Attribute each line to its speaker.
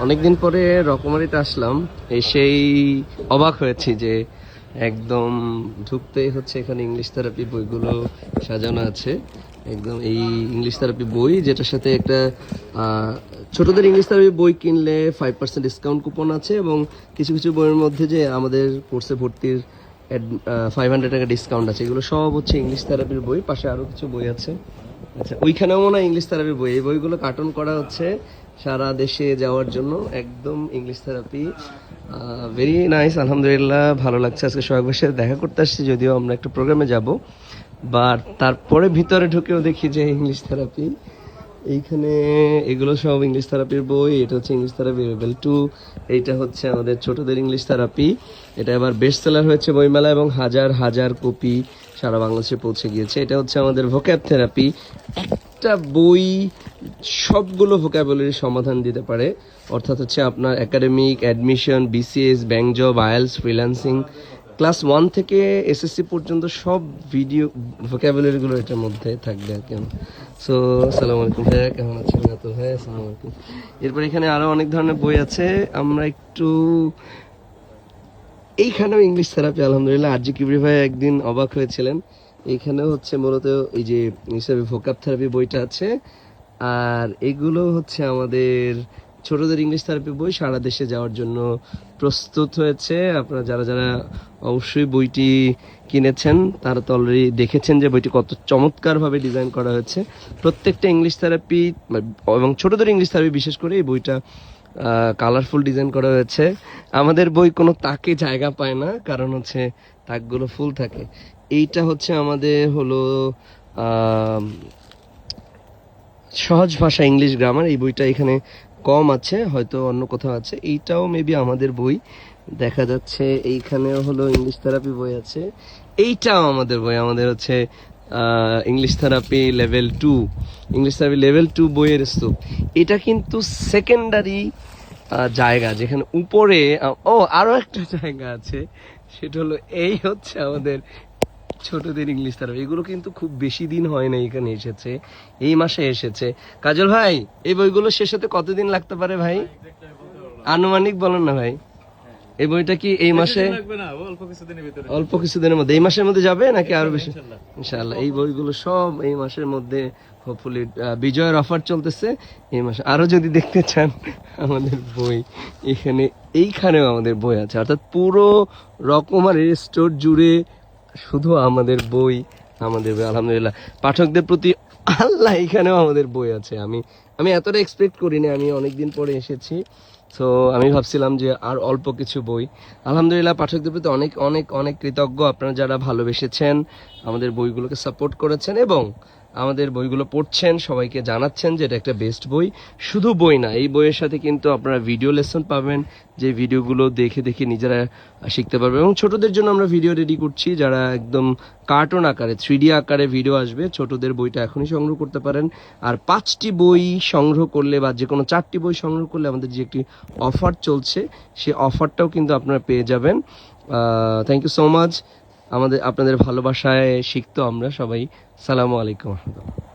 Speaker 1: অনেকদিন পরে রকমারিতে আসলাম, এসেই অবাক হয়েছি যে একদম ঢুকতেই হচ্ছে এখানে ইংলিশ থেরাপি বইগুলো সাজানো আছে। একদম এই ইংলিশ থেরাপি বই, যেটার সাথে একটা ছোটদের ইংলিশ থেরাপি বই কিনলে 5% ডিসকাউন্ট কুপন আছে, এবং কিছু কিছু বইয়ের মধ্যে যে আমাদের কোর্সে ভর্তির 500 টাকা ডিসকাউন্ট আছে। এগুলো সব হচ্ছে ইংলিশ থেরাপির বই। পাশে আরও কিছু বই আছে। আচ্ছা, ওইখানেও মনে হয় ইংলিশ থেরাপির বই। এই বইগুলো কার্টুন করা হচ্ছে সারা দেশে যাওয়ার জন্য। একদম ইংলিশ থেরাপি, ভেরি নাইস। আলহামদুলিল্লাহ, ভালো লাগছে। আজকে সোহাগের সাথে দেখা করতে আসছি, যদিও আমরা একটা প্রোগ্রামে যাব, বাট তারপরে ভিতরে ঢুকেও দেখি যে ইংলিশ থেরাপি এইখানে। এগুলো সব ইংলিশ থেরাপির বই। এটা হচ্ছে ইংলিশ থেরাপি লেভেল 2। এইটা হচ্ছে আমাদের ছোটদের ইংলিশ থেরাপি। এটা এবার বেস্ট সেলার হয়েছে বইমেলা, এবং হাজার হাজার কপি সারা বাংলাদেশে পৌঁছে গিয়েছে। এটা হচ্ছে আমাদের ভোক্যাব থেরাপি। একটা বই সবগুলো ভোক্যাবুলারি সমাধান দিতে পারে, অর্থাৎ হচ্ছে আপনার academic, admission, BCS, bank job, IELTS, freelancing, class 1 থেকে এসএসসি পর্যন্ত সব ভিডিও ভোক্যাবুলারিগুলো এটার মধ্যে থাকবে আর কি। সো আসসালামু আলাইকুম ভাইয়া, কেমন আছেন? তো ভাই আসসালামু আলাইকুম। এরপর এখানে আরও অনেক ধরনের বই আছে। আমরা একটু এইখানেও ইংলিশ থেরাপি, আলহামদুলিল্লাহ। আরজি কিবরি ভাই একদিন অবাক হয়েছিলেন। এইখানেও হচ্ছে মূলত এই যে হিসাবে ভোকাব থেরাপি বইটা আছে। আর এগুলো হচ্ছে আমাদের ছোটদের ইংলিশ থেরাপি বই, সারা দেশে যাওয়ার জন্য প্রস্তুত হয়েছে। আপনারা যারা যারা অবশ্যই বইটি কিনেছেন তারা তো অলরেডি দেখেছেন যে বইটি কত চমৎকারভাবে ডিজাইন করা হয়েছে। প্রত্যেকটা ইংলিশ থেরাপি এবং ছোটদের ইংলিশ থেরাপি বিশেষ করে এই বইটা কালারফুল ডিজাইন করা হয়েছে। আমাদের বই কোনো তাকে জায়গা পায় না, কারণ হচ্ছে তাকগুলো ফুল থাকে। এইটা হচ্ছে আমাদের হলো সহজ ভাষা ইংলিশ গ্রামার। এই বইটা এখানে কম আছে, হয়তো অন্য কোথাও আছে। এইটাও মেবি আমাদের বই, দেখা যাচ্ছে। এইখানেও হলো ইংলিশ থেরাপি বই আছে। এইটাও আমাদের বই, আমাদের হচ্ছে English therapy level 2, English therapy level 2 বইয়ের স্তূপ। এটা কিন্তু সেকেন্ডারি জায়গা, যেখানে উপরে আরো একটা জায়গা আছে, সেটা হলো এই হচ্ছে আমাদের ছোটদের ইংলিশ থেরাপি। এগুলো কিন্তু খুব বেশি দিন হয় না এখানে এসেছে, এই মাসে এসেছে। কাজল ভাই, এই বইগুলো শেষ হতে কতদিন লাগতে পারে ভাই? আনুমানিক বলেন না ভাই। এই বইটা কি এই মাসে? অল্প কিছুদিনের মধ্যে, এই মাসের মধ্যে যাবে নাকি আরো বেশি? ইনশাআল্লাহ। এই বইগুলো সব এই মাসের মধ্যে, হোপফুলি। বিজয়ের অফার চলতেছে এই মাসে। আরো যদি দেখতে চান আমাদের বই, এইখানেও আমাদের বই আছে, অর্থাৎ পুরো রকমারি স্টোর জুড়ে শুধু আমাদের বই, আমাদের বই। আলহামদুলিল্লাহ, পাঠকদের প্রতি আল্লাহ, এখানেও আমাদের বই আছে। আমি এতটা এক্সপেক্ট করিনি। আমি অনেকদিন পরে এসেছি, তো আমি ভাবছিলাম যে আর অল্প কিছু বই। আলহামদুলিল্লাহ, পাঠকদের প্রতি অনেক অনেক অনেক কৃতজ্ঞ। আপনারা যারা ভালোবেসেছেন, আমাদের বইগুলোকে সাপোর্ট করেছেন এবং আমাদের বইগুলো পড়ছেন, সবাইকে জানাচ্ছেন যে এটা একটা বেস্ট বই। শুধু বই না, এই বইয়ের সাথে কিন্তু আপনারা ভিডিও লেসন পাবেন, যে ভিডিওগুলো দেখে দেখে নিজেরা শিখতে পারবেন। এবং ছোটদের জন্য আমরা ভিডিও রেডি করছি, যারা একদম কার্টুন আকারে, 3D আকারে ভিডিও আসবে। ছোটদের বইটা এখনই সংগ্রহ করতে পারেন। আর 5টি বই সংগ্রহ করলে, বা যে কোনো 4টি বই সংগ্রহ করলে আমাদের যে একটি অফার চলছে, সেই অফারটাও কিন্তু আপনারা পেয়ে যাবেন। Thank you so much. আপনাদের ভালোবাসায় শিখতো আমরা সবাই। সালামু আলাইকুম রহমতুল্লাহ।